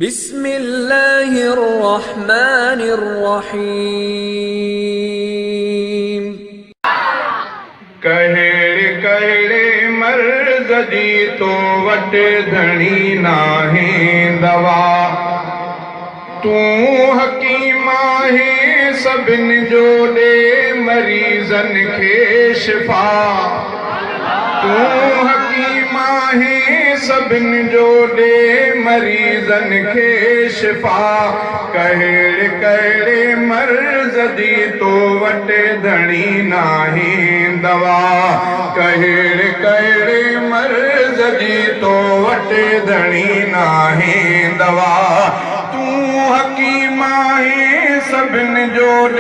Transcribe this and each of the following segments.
बिस्मिल्लाहिर्रहमानिर्रहीम। कहिड़े कहिड़े मर्ज़ जी तो वट धणी नाहे दवा, तूं हकीम आहे सभिनि जो ॾे मरीज़नि खे शिफ़ा। तूं हकीम आहे सभिनि जो ॾे मरीज़नि खे शिफ़ा। कहिड़े कहिड़े मर्ज़ जी तो वट धणी नाहे दवा, कहिड़े कहिड़े मर्ज़ जी तो वट धणी नाहे दवा। तूं हकीम आहे सभिनि जो ॾे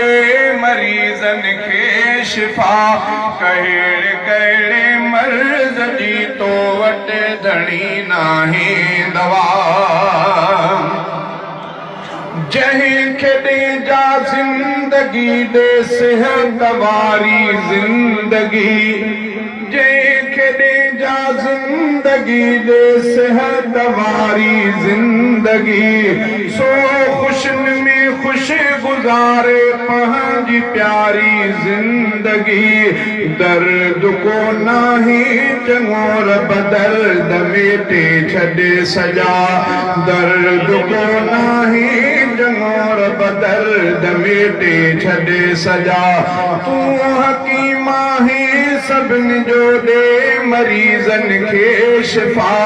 मरीज़नि खे शिफ़ा। कहिड़े कहिड़े मर्ज़ जी तो वट धणी नाहे दवा। जंहिंखे ॾेजा ज़िंदगी ॾे सिहत वारी ज़िंदगी, जंहिंखे ॾेजा ज़िंदगी ॾे सिहत वारी ज़िंदगी, सो ख़ुशियुनि में ख़ुशि गुज़ारे पंहिंजी प्यारी ज़िंदगी। दर्द को नाहे चङो रब दर्द मेटे छॾे सजा, दर्द को नाहे चङो रब दर्द मेटे छॾे सजा। तूं हकीम आहे सभिनि जो ॾे मरीज़नि खे शिफ़ा।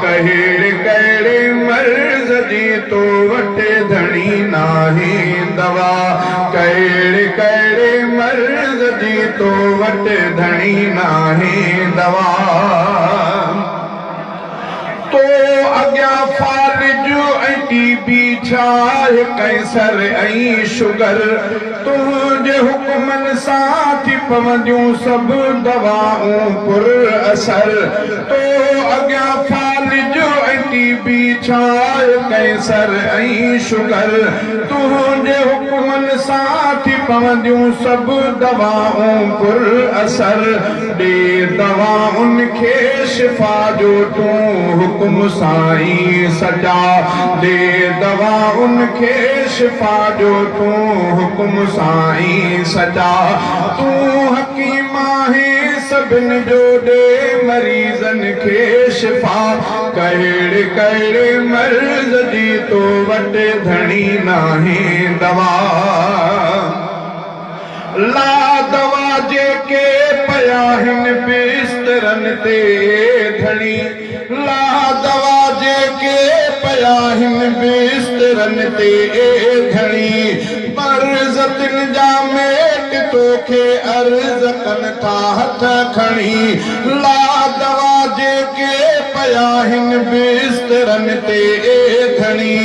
कहिड़े कहिड़े मर्ज़ जी तो वट धणी नाहे दवा, कहिड़े कहिड़े मर्ज़ जी तो वट धणी नाहे दवा। तो अॻियां फालिज ऐं टीबी छाहे कैंसर ऐं शुगर, तुंहिंजे हुक्मनि सां थी पवंदियूं सभु दवाऊं पुर असर। तो अॻियां फालिज ऐं टीबी छाहे कैंसर ऐं शुगर, तुंहिंजे हुक्मनि सां थी पवंदियूं सभु दवाऊं पुर असर। ॾे दवाउनि खे शिफ़ा जो तूं हुकुम साईं सजा, दे दवाउनि खे शिफ़ा जो तूं हुकुम साईं सजा। तूं हकीम आहे सभिनि जो ॾे मरीज़नि खे शिफ़ा। कहिड़े कहिड़े मर्ज़ जी तो वट धणी नाहे दवा। ला दवा जेके पया हिन बिस्तरनि ते धणी, ला दवा जेके पया हिन बिस्तरनि ते धणी, मर्ज़तिन जा मेट तोखे अर्ज़ कनि था हथ खणी। ला दवा जेके पया हिन बिस्तरनि ते धणी,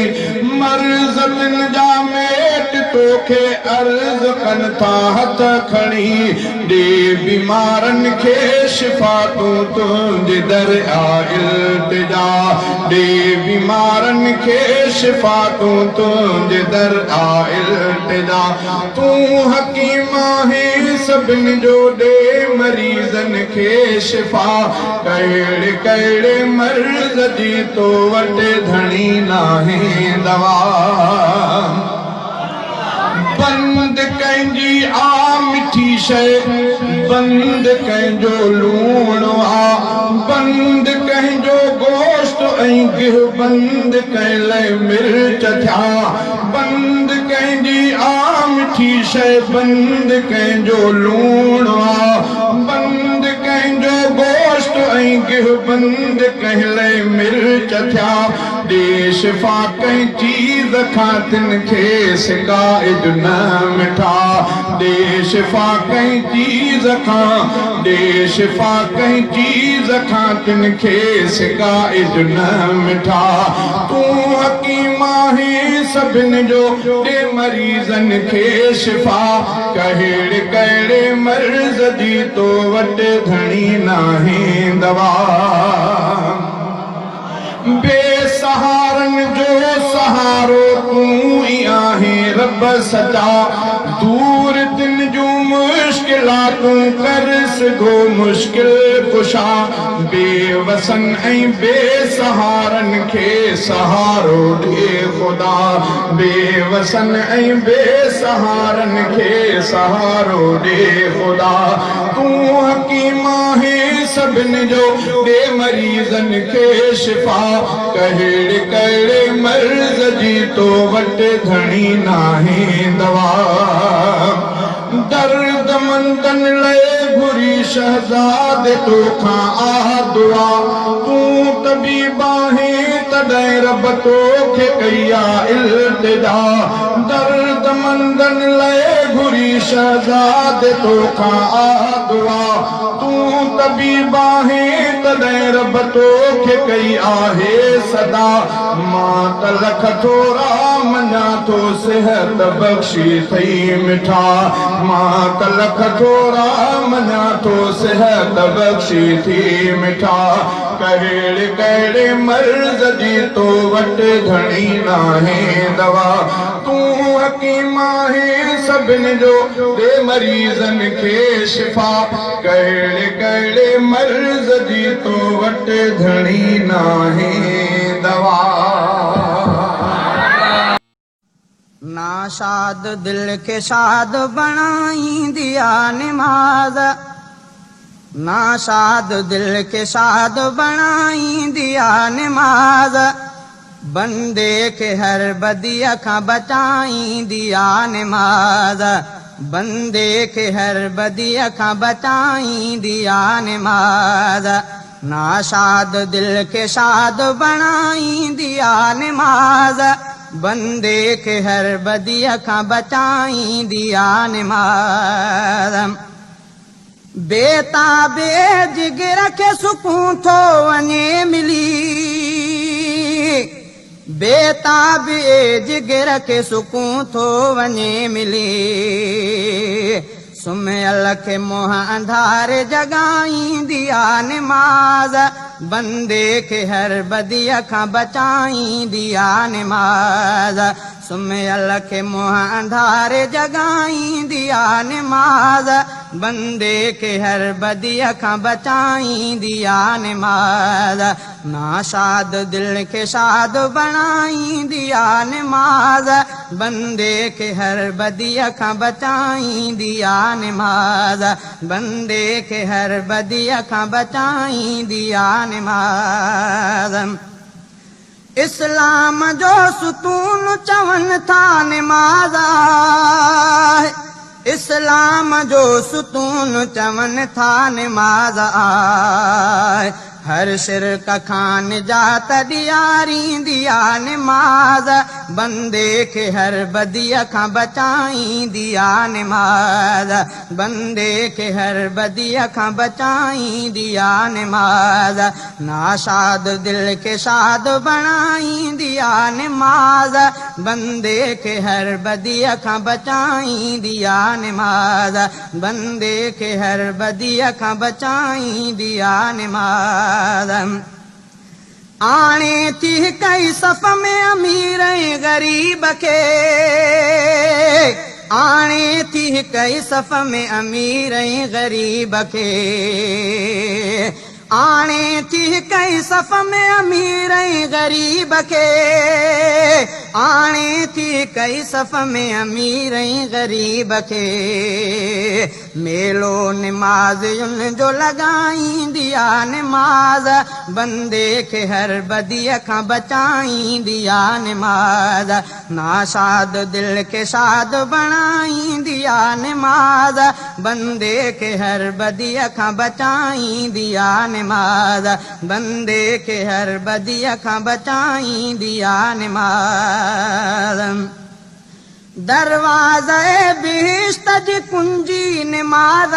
मर्ज़तिन जा मेट तोखे अर्ज़ कनि था हथ खणी। ॾे बीमारनि खे शिफ़ा तूं तुंहिंजे दर आ इल्तिजा, ॾे बीमारनि खे शिफ़ा तूं तुंहिंजे दर आ इल्तिजा। तूं हकीम आहे सभिनि जो ॾे मरीज़नि खे शिफ़ा। कहिड़े कहिड़े मर्ज़ जी तो वट धणी नाहे दवा। बंद कंहिंजी आ मिठी शइ, बंद कंहिंजो लूणो आ, बंद कंहिंजो गोश्त ऐं गिह बंद कयल मिर्च थिया। बंद कंहिंजी आ मिठी शइ, बंद कंहिंजो लूणो आ, बंद कंहिंजो गोश्त ऐं गिह बंद कयल मिर्च थिया। ॾे शिफ़ा कंहिं चीज़ खां तिन खे शिकायत न मिठा, ॾे शिफ़ा कंहिं चीज़ खां, ॾे शिफ़ा कंहिं चीज़ खां तिन खे शिकायत न मिठा। तूं हकीम आहे सभिनि जो ॾे मरीज़नि खे शिफ़ा। कहिड़े कहिड़े मर्ज़ जी तो वट धणी नाहे दवा। बेसहारनि जो सहारो तूं ई आहे रब सजा, दूर दिन जूं मुश्किलातूं कर सघो मुश्किल कुशा। बेवसन ऐं बेसहारनि खे सहारो ॾे ख़ुदा बेवसन ऐं बेसहारन खे सहारो ॾे ख़ुदा तूं हकीम आहे सभिनी जो ॾे मरीज़न खे शिफ़ा कहिड़े कहिड़े मर्ज़ जी तो वटि घणी नाहे दवा दर्द मंदन लए घुरी शहज़ादे तोखां आह दुआ तूं तबीब आहे तॾहिं रब तोखे कई आहे इल्तिजा दर्द मंदन लए घुरी शहज़ादे तोखां आह दुआ तूं तबीब आहे तॾहिं रब तोखे कई आहे सदा मां त लख थोरा मञा थो सिहत बख़्शी थई मिठा मां त लख थोरा मञा थो सिहत बख़्शी थी मिठा कहिड़े कहिड़े मर्ज़ जी तो वटि घणी नाहे दवा तूं हकीम आहे सभिनी जो ॾे मरीज़न खे शिफ़ा कहिड़े कहिड़े मर्ज़ जी तो वटि घणी नाहे दवा नाशाद दिल के शाद बनाईंदी आ निमाज़ नाशाद दिल के शाद बनाईंदी आ निमाज़ बंदे के हर बदिया खां बचाईंदी आ निमाज़ बंदे के हर बदिया खां बचाईंदी आ निमाज़ नाशाद दिल के शाद बनाईंदी आ निमाज़ बंदे के हर बदिया खां बचाईंदी आ निमाज़ बेताबे जिगर खे सुकून थो वञे मिली बेताबे जिगर खे सुकून थो वञे मिली सुम्हियल खे मोह अंधारे जगाईंदी आ निमाज़ बंदे के हर बदिया खां बचाईंदी आ निमाज़ सुम्हियल खे मोह अंधारे जगाईंदी आ निमाज़ बंदे के हर बदिया खां बचाईंदी आ निमाज़ नाशाद दिल के शाद बनाईंदी आ निमाज़ बंदे के हर बदिया खां बचाईंदी आ निमाज़ बंदे के हर बदिया खां बचाईंदी आ निमाज़ इस्लाम जो सुतून चवन था निमाज़ इस्लाम जो सुतून चवन था निमाज़ हर शिरक खां निजात ॾियारींदी आ निमाज़ बंदे के हर बदिया खां बचाईंदी आ निमाज़ बंदे के हर बदिया खां बचाईंदी आ निमाज़ नाशाद दिल के शाद बनाईंदी आ निमाज़ बंदे के हर बदिया खां बचाईंदी आ निमाज़ बंदे के हर बदिया खां बचाईंदी आ निमाज़ आणे थी कई सफ़ में अमीर ऐं गरीब खे आणे थी कई सफ़ में अमीर ऐं गरीब खे आणे थी कई सफ़ में अमीर ऐं गरीब खे आणे थी कई सफ़ में अमीर ऐं गरीब खे मेलो निमाज़ियुनि जो लॻाईंदी आ निमाज़ बंदे खे हर बदिया खां बचाईंदी आ निमाज़ नाशाद दिल के शाद बनाईंदी आ निमाज़ बंदे के हर बदिया खां बचाईंदी आ निमाज़ बंदे के हर बदिया खां बचाईंदी आ निमाज़ दरवाज़े बिहिश्त जी कुंजी निमाज़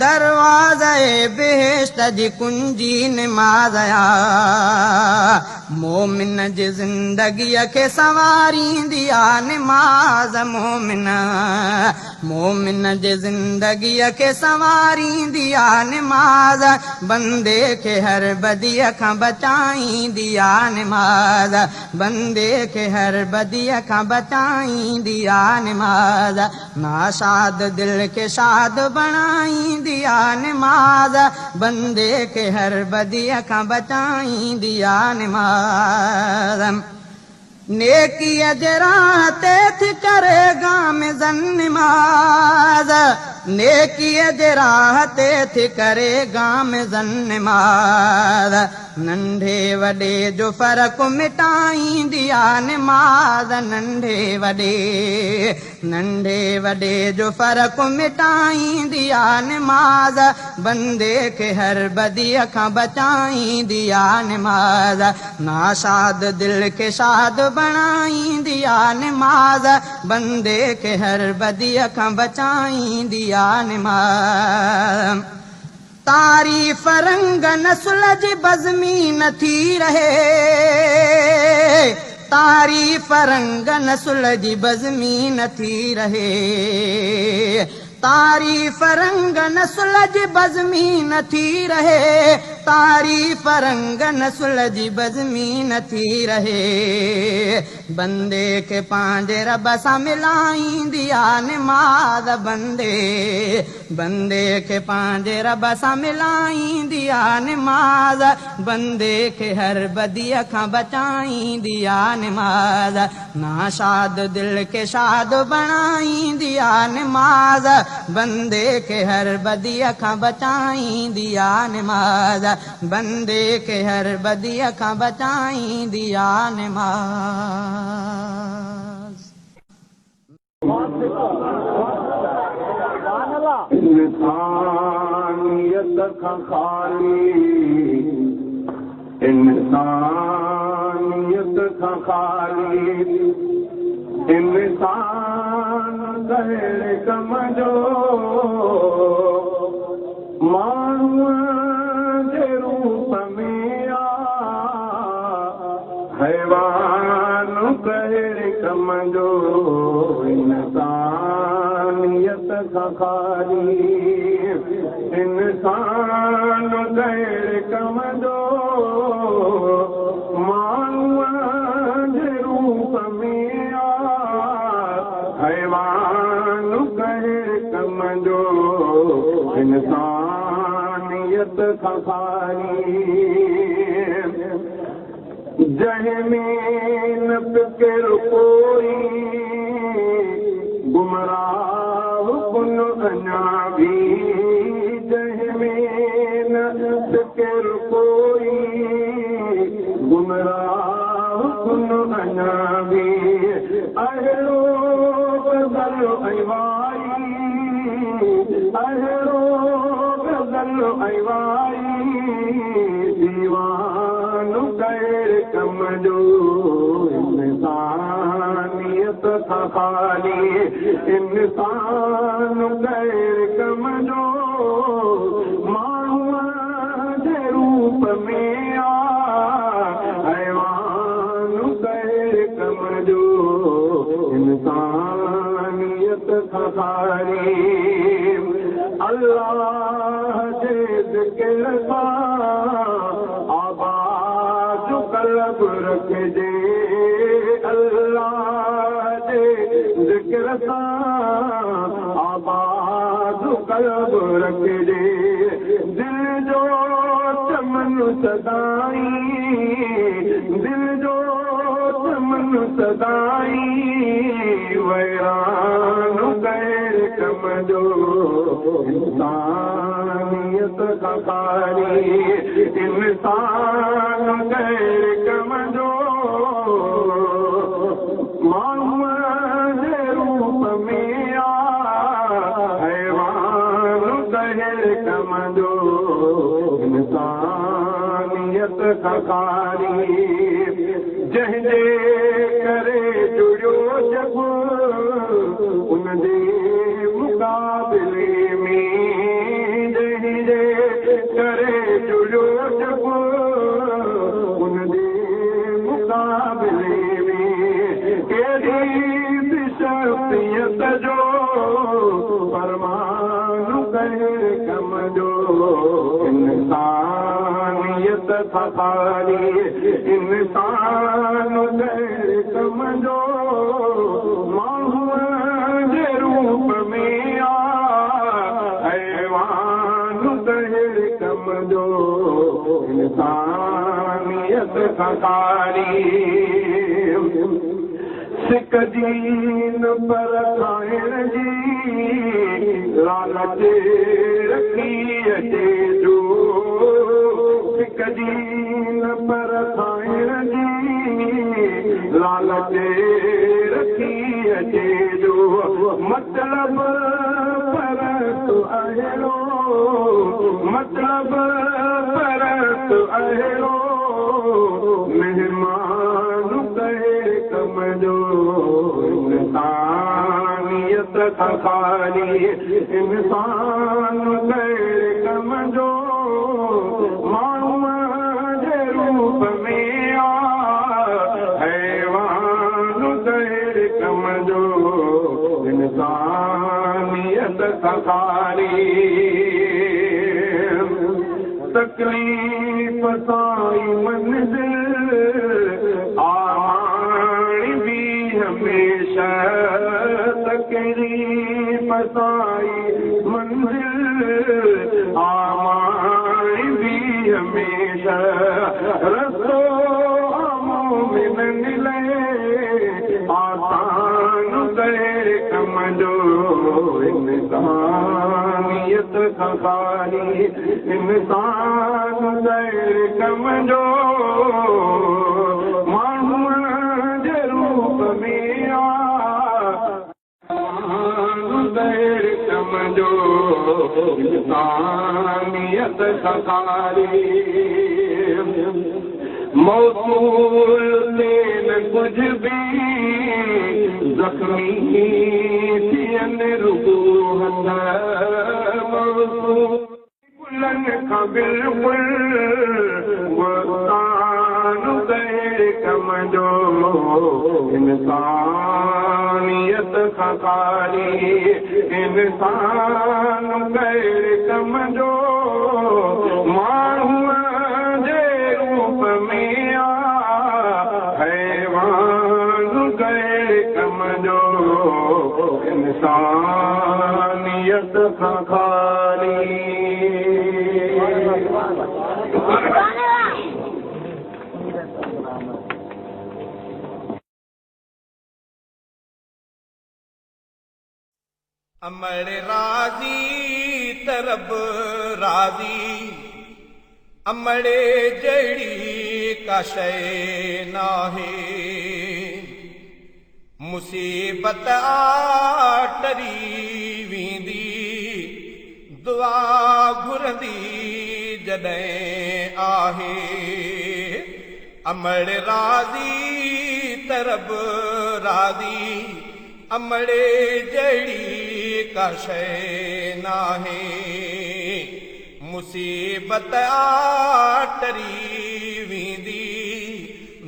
दरवाज़े बिहिश्त जी कुंजी निमाज़ मोमिन जी ज़िंदगीअ खे संवारींदी आ निमाज़ मोमिन जी ज़िंदगीअ खे संवारींदी आ निमाज़ बंदे खे हर बदिया खां बचाईंदी आ निमाज़ बंदे खे हर बदिया खां बचाईंदी आ निमाज़ नाशाद दिल के शाद बनाईंदी आ निमाज़ बंदे के हर बदिया खां बचाईंदी आ निमाज़ नमाज़ नेकी अजरा ते थी करेगा मिज़न नमाज़ नेकी अजरा ते थी करेगा मिज़न नमाज़ नंढे वॾे जो फ़र्क़ मिटाईंदी आहे नमाज़ नंढे वॾे जो फ़र्क़ मिटाईंदी आहे नमाज़ बंदे खे हर बदीअ खां बचाईंदी आहे नमाज़ नाशाद दिल खे शाद बणाईंदी आहे नमाज़ बंदे खे हर बदीअ खां बचाईंदी आहे नमाज़ तारीफ़ रंग नस्ल जी बज़मी न थी रहे तारीफ़ रंग नस्ल जी बज़मी न थी रहे तारीफ़ रंग नस्ल जी बज़मी न थी रहे तारीफ़ रंग नस्ल जी बज़मी न थी रहे बंदे खे पंहिंजे रब सां मिलाईंदी आहे नमाज़ बंदे खे पंहिंजे रब सां मिलाईंदी आहे नमाज़ बंदे खे हर बदीअ खां बचाईंदी आहे नमाज़ नाशाद दिल खे शाद बणाईंदी आहे नमाज़ बंदे खे हर बदीअ खां बचाईंदी आहे नमाज़ बंदे खे हर बदीअ खां बचाईंदी आहे नमाज़ इंसानियत खां खाली इंसानियत खां खाली इंसान कहिड़े कम जो माण्हूअ जे रूप में आ हैवान कहिड़े कम जो इंसानियत खां खाली इंसान कहिड़े कम जो माण्हूअ जे रूप में आ हैवान कहिड़े कम जो इंसानियत खां खाली जंहिंमें न फिकिर कोई गुमराह कुन अञा बि जंहिंमें न फिकिर कोई गुमराह कुन अञा बि अहिड़ो गज़ल ऐं वारी अहिड़ो गज़ल ऐं वारी दीवान कहिड़े कम जो इंसानियत खां खाली इंसान कहिड़े कम जो माण्हूअ जे रूप में आ हैवान कहिड़े कम जो इंसानियत खां खाली अल्लाह जे ज़िक्र सां आबाद क़ल्ब रखिजे अल्लाह जे ज़िक्र सां आबाद क़ल्ब रखिजे दिल जो चमन सदाई दिल जो चमन सदाई वैरान कहिड़े कम जो इंसानियत खां खाली इंसान कहिड़े कम जो माण्हूअ जे रूप में आ हैवान कहिड़े कम जो इंसानियत खां खाली जंहिंजे करे जुड़ियो जग उन जे मुक़ाबले में जंहिंजे करे जुड़ियो जग उन जे मुक़ाबले में कहिड़ी बि शख़्सियत जो फरमान कहिड़े कम जो इंसानियत खां खाली इंसान कहिड़े कम जो माण्हूअ जे रूप में आ हैवान कहिड़े कम जो इंसानियत खकारी सिक दीन पर खाइण जी लालच रखी अचे जो सिक दीन पर खाइण जी लालच रखी अचे जो मतलब परत अहिड़ो मतलब परत अहिड़ो मेहमान कहे कम जो इंसानियत खाली इंसान कहे कम जो माण्हूअ जे रूप में हैवान कहे कम जो इंसानियत खाली तकलीफ़ साई मंज़िल आमाणी भी हमेशा तकलीफ़ साई मंज़िल आमाणी भी हमेशा रस्तो मोमिन मिले आसान गए कम जो इंसानियत खाली इंसान गैर कम जो माण्हूअ जे रूप में गैर कम जो इंसानियत खाली मौसूल से न कुछ भी जख्मी थियन रुगूहत मौसूल बुलंद का बिल्कुल वस्तान गैर कम जो इंसानियत खाली इंसान गैर कम जो माण्हूअ जे रूप में हैवान गैर कम जो इंसानियत खाली अमर राजी तरब राजी अमड़े जड़ी का शय नाहे मुसीबत आटरी वींदी दुआ घुरंदी जॾहिं आहे अमड़ राजी तरब राजी अमड़े जड़ी का शय नाहे मुसीबत आटरी वींदी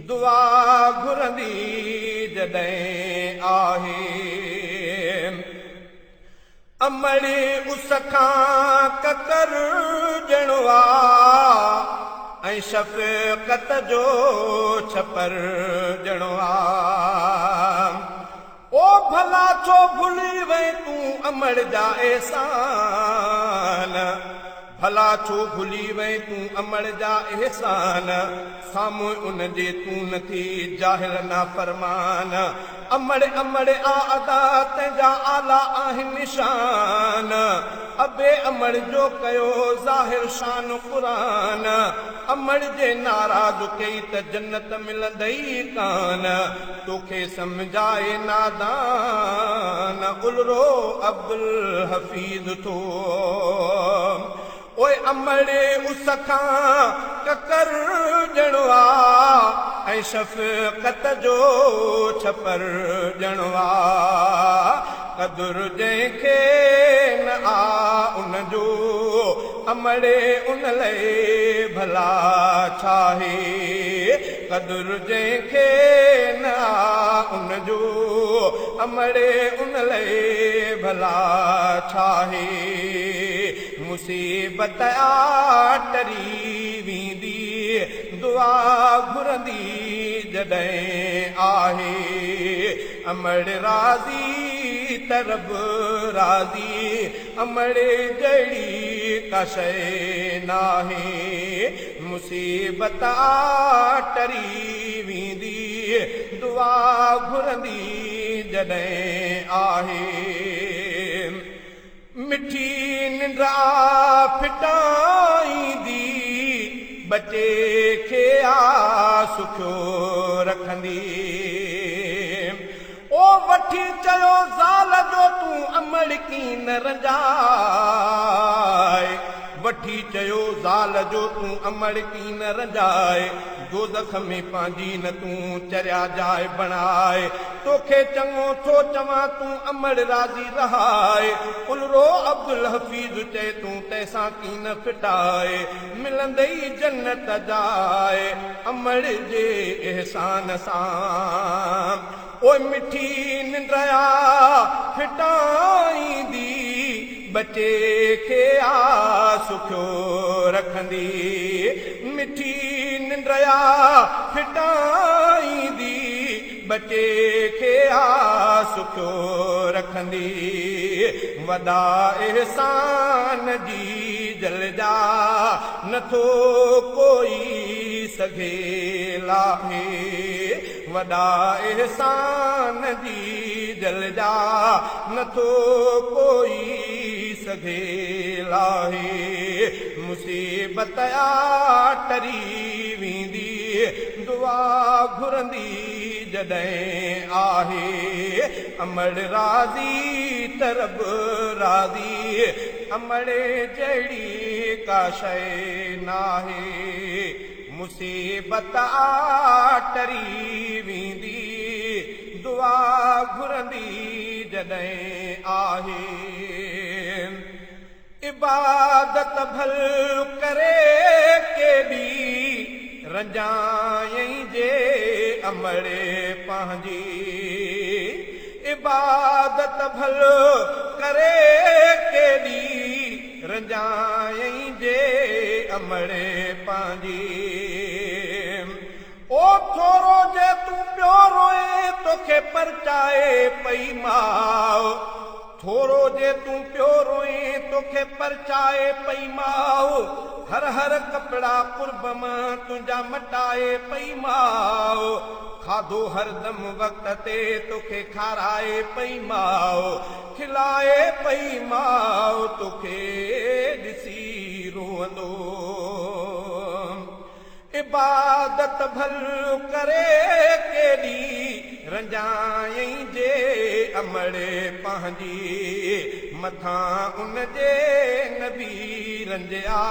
दुआ घुरंदी जॾहिं आहे अमड़े उस खां कतर ॼणो आहे ऐं शफ़क़त जो छपर ॼणो आहे ओ भला छो भुली वई तूं अमड़ जा एहसान भला छो भुली वई तूं अमड़ जा एहसान साम्हूं उन जे तूं नथी ज़ाहिर ना फरमान अमड़ अमड़ आ अदा तंहिंजा आला आहिनि निशान अबे अमड़ जो कयो ज़ाहिर शान क़ुरान अमड़ जे नाराज़ कई त जन्नत मिलंदई कान तोखे सम्झाए नादान उलरो अब्दुल हफ़ीज़ थो ओए अमड़े उस खां ककर ॼणो आहे ऐं शफ़क़त जो छपर ॼणो आहे क़दुर जंहिंखे न आ उन जो अमड़े उन लाइ भला छाहे क़दुर जंहिंखे न आ उन जो अमड़े उन लाइ भला छाहे मुसीबत आटरी वींदी दुआ घुरंदी जॾहिं आहे अमड़ राज़ी तरब राज़ी अमड़े जड़ी का शय नाहे मुसीबत टरी वेंदी दुआ घुरंदी जॾहिं आहे मिठी निंड्रा फिटाईंदी बचे खे सुखियो रखंदी ओ वठी चयो ज़ाल जो तूं अमल कीन रंजाए वठी चयो ज़ाल जो तूं अमल कीन रंजाए दोज़ख में पंहिंजी न तूं चरिया जाइ बणाए तोखे चङो थो चवां तूं अमल राज़ी रहाए उलरो अब्दुल हफ़ीज़ चए तूं तंहिंसां कीन फिटाए मिलंदई जन्नत जाए अमल जे एहसान सां ओ मिठी निंड्रा फिटाईंदी बचे खे सुखियो रखंदी मिठी निंड्रा फिटाईंदी बचे खे सुखियो रखंदी वॾा एहसान जी जलजा नथो कोई सघे लाहे वॾा एहसान जी जलजा नथो कोई सघे लाहे मुसीबत टरी वेंदी दुआ घुरंदी जॾहिं आहे अमल राज़ी तरब राज़ी अमल जहिड़ी का शइ नाहे मुसीबत टरी वेंदी दुआ घुरंदी जॾहिं आहे इबादत भल करे केॾी रंजाई जे अमल पंहिंजी इबादत भल करे केॾी रंजाई जे अमल पंहिंजी ओ थोरो जे तूं पियो रोए तोखे परचाए पई माउ थोरो जे तूं पियो रोए तोखे परचाए पई माउ हर हर कपिड़ा कुर्ब मां तुंहिंजा मटाए पई माउ खाधो हरदम वक़्त ते तोखे खाराए पई माउ खिलाए पई माउ तोखे ॾिसी रोअंदो इबादत भल करे केॾी रंजाई जे अमल पंहिंजी मथां उन जे नबी रंजिया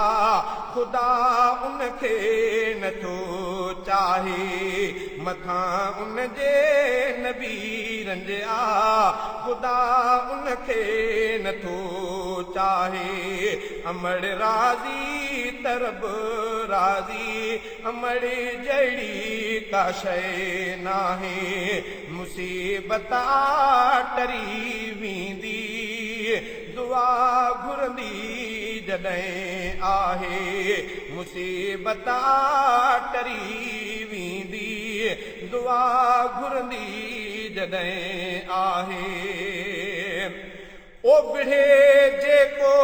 ख़ुदा उनखे नथो चाहे मथां उन जे नबी रंजिया ख़ुदा उनखे नथो चाहे अमल राज़ी तरब राज़ी अमल जहिड़ी का शइ नाहे मुसीबत टरी वेंदी दुआ घुरंदी जॾहिं आहे मुसीबत टरी वेंदी दुआ घुरंदी जॾहिं आहे ओ बिढ़े जेको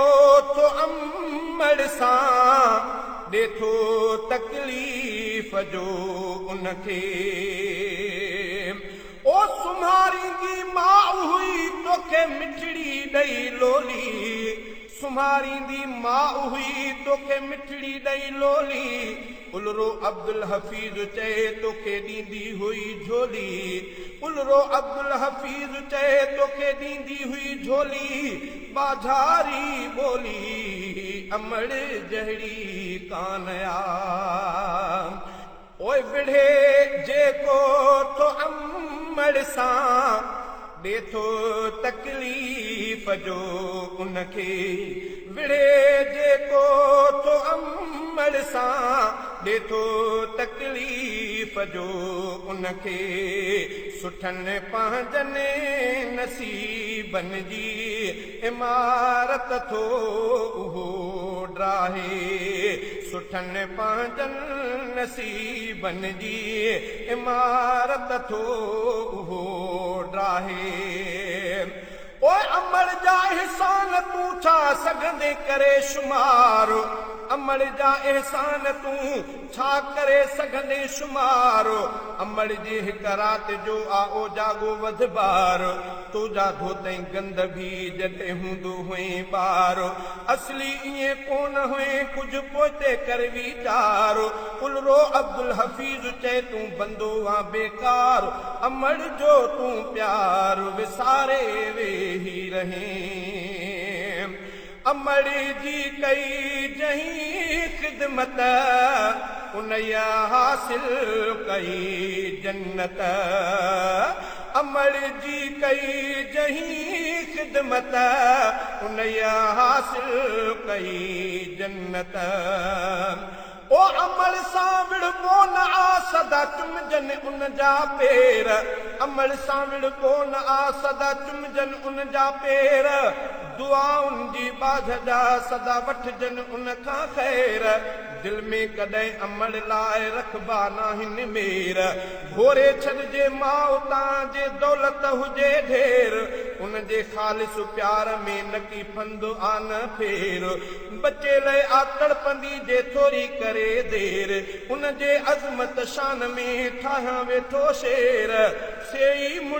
तो अमल सां ॾेथो तकलीफ़ जो उनखे ओ सुम्हारींदी माउ हुई तोखे मिठड़ी ॾेई लोली सुम्हारींदी माउ हुई तोखे मिठड़ी ॾेई लोली उलरो अब्दुल हफ़ीज़ चए तोखे ॾींदी हुई झोली उलरो अब्दुल हफ़ीज़ चए तोखे ॾींदी हुई झोली बाज़ारी ॿोली अमल जहिड़ी कान ओए विढ़े जेको तो अमल सां ॾेथो तकलीफ़ जो उनखे विढ़े जेको तो अमल सां ॾेथो तकलीफ़ जो उनखे सुठनि पंहिंजनि नसीबनि जी इमारत थो उहो ड्राहे सुठनि पंहिंजनि नसीबनि जी इमारत थो उहो ड्राहे ओए अमल जा हिसान तूं छा सघंदे करे शुमार अमड़ जा एहसान तूं छा करे सघंदे शुमारो अमड़ जी हिक रात जो आओ जागो वध बार तुझा धोतई गंद भी जॾहिं हूंदो हुई ॿार असली ईअं कोन हुई कुझु पोइ कर वीचार उलरो अब्दुल हफीज़ चए तूं बंदो आ बेकार अमड़ जो तूं प्यार विसारे वेही रहे अमड़ जी कई जहीं ख़िदमत उनया हासिल कई जन्नत अमड़ जी कई जहीं ख़िदमत उनया हासिल कई जन्नत ओ अमल सां विड़बो न आ सदा चुमजन उन जा पेर अमल सां विड़बो न आ सदा चुमजन उन जा पेर दुआउनि जी बाझ जा सदा वठजन उन खां ख़ैर दिल में कॾहिं अमल लाइ रखबा नाहिनि मेर घोरे छॾिजे माउ तव्हांजे दौलत हुजे ढेर उन जे ख़ालिस प्यार में नकी फंद आ न फेर बचे लाइ आ तड़पंदी जे थोरी करे देर उन जे अज़मत शान में ठाहियां वेठो शेर सेई मुड़